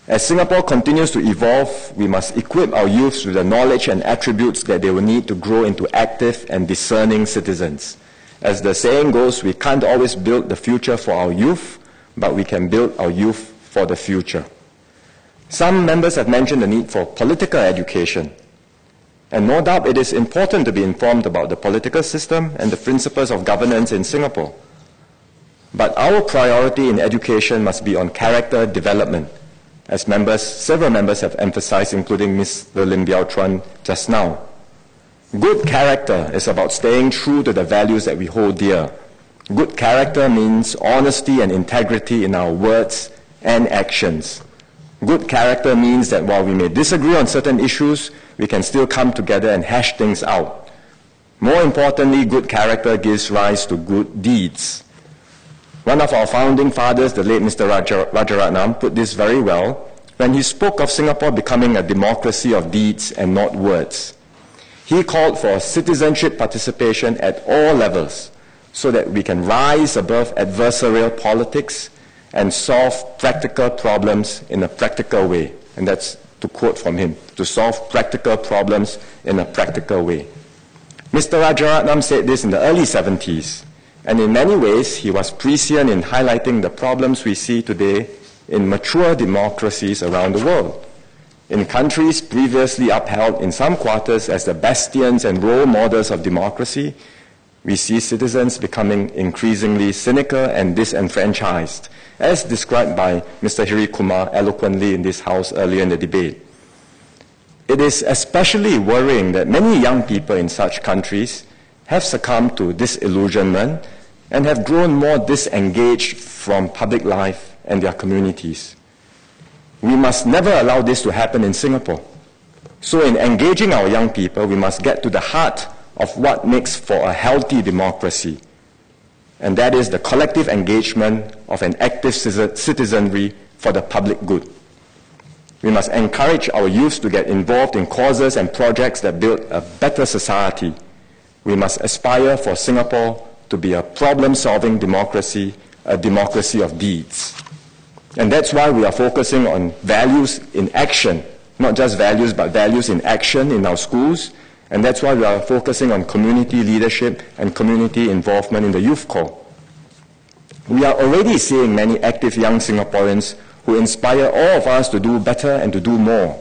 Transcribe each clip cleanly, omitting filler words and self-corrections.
As Singapore continues to evolve, we must equip our youths with the knowledge and attributes that they will need to grow into active and discerning citizens. As the saying goes, we can't always build the future for our youth, but we can build our youth for the future. Some members have mentioned the need for political education. And no doubt it is important to be informed about the political system and the principles of governance in Singapore. But our priority in education must be on character development, as several members have emphasized, including Mr. Lim Biao Chuan just now. Good character is about staying true to the values that we hold dear. Good character means honesty and integrity in our words and actions. Good character means that while we may disagree on certain issues, we can still come together and hash things out. More importantly, good character gives rise to good deeds. One of our founding fathers, the late Mr. Rajaratnam, put this very well when he spoke of Singapore becoming a democracy of deeds and not words. He called for citizenship participation at all levels so that we can rise above adversarial politics and solve practical problems in a practical way. And that's to quote from him, to solve practical problems in a practical way. Mr. Rajaratnam said this in the early 70s. And in many ways, he was prescient in highlighting the problems we see today in mature democracies around the world. In countries previously upheld in some quarters as the bastions and role models of democracy, we see citizens becoming increasingly cynical and disenfranchised, as described by Mr. Hiri Kumar eloquently in this House earlier in the debate. It is especially worrying that many young people in such countries have succumbed to disillusionment and have grown more disengaged from public life and their communities. We must never allow this to happen in Singapore. So in engaging our young people, we must get to the heart of what makes for a healthy democracy, and that is the collective engagement of an active citizenry for the public good. We must encourage our youth to get involved in causes and projects that build a better society. We must aspire for Singapore to be a problem-solving democracy, a democracy of deeds. And that's why we are focusing on values in action, not just values, but values in action in our schools. And that's why we are focusing on community leadership and community involvement in the youth corps. We are already seeing many active young Singaporeans who inspire all of us to do better and to do more.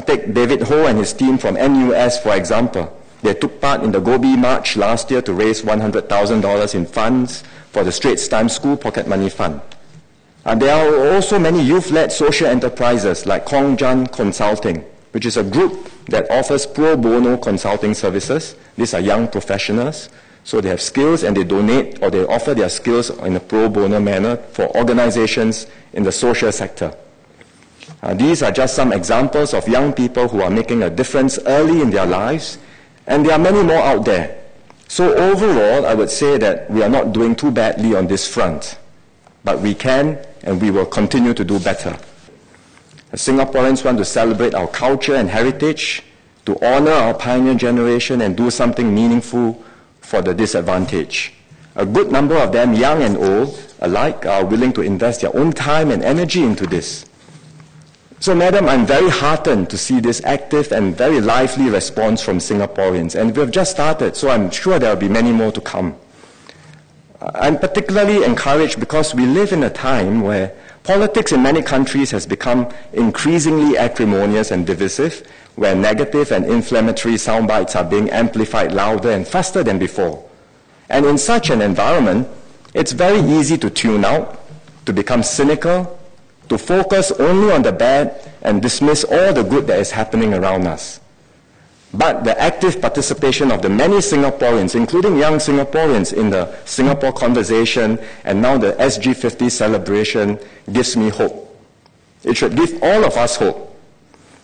Take David Ho and his team from NUS, for example. They took part in the Gobi March last year to raise $100,000 in funds for the Straits Times School Pocket Money Fund. There are also many youth-led social enterprises like Kongjan Consulting, which is a group that offers pro bono consulting services. These are young professionals, so they have skills and they donate or they offer their skills in a pro bono manner for organizations in the social sector. These are just some examples of young people who are making a difference early in their lives, and there are many more out there. So overall, I would say that we are not doing too badly on this front, but we can and we will continue to do better. As Singaporeans want to celebrate our culture and heritage, to honor our pioneer generation and do something meaningful for the disadvantaged. A good number of them, young and old alike, are willing to invest their own time and energy into this. So, Madam, I'm very heartened to see this active and very lively response from Singaporeans. And we have just started, so I'm sure there will be many more to come. I'm particularly encouraged because we live in a time where politics in many countries has become increasingly acrimonious and divisive, where negative and inflammatory sound bites are being amplified louder and faster than before. And in such an environment, it's very easy to tune out, to become cynical, to focus only on the bad and dismiss all the good that is happening around us. But the active participation of the many Singaporeans, including young Singaporeans, in the Singapore conversation and now the SG50 celebration gives me hope. It should give all of us hope.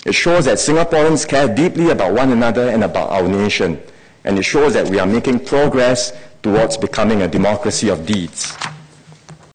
It shows that Singaporeans care deeply about one another and about our nation. And it shows that we are making progress towards becoming a democracy of deeds.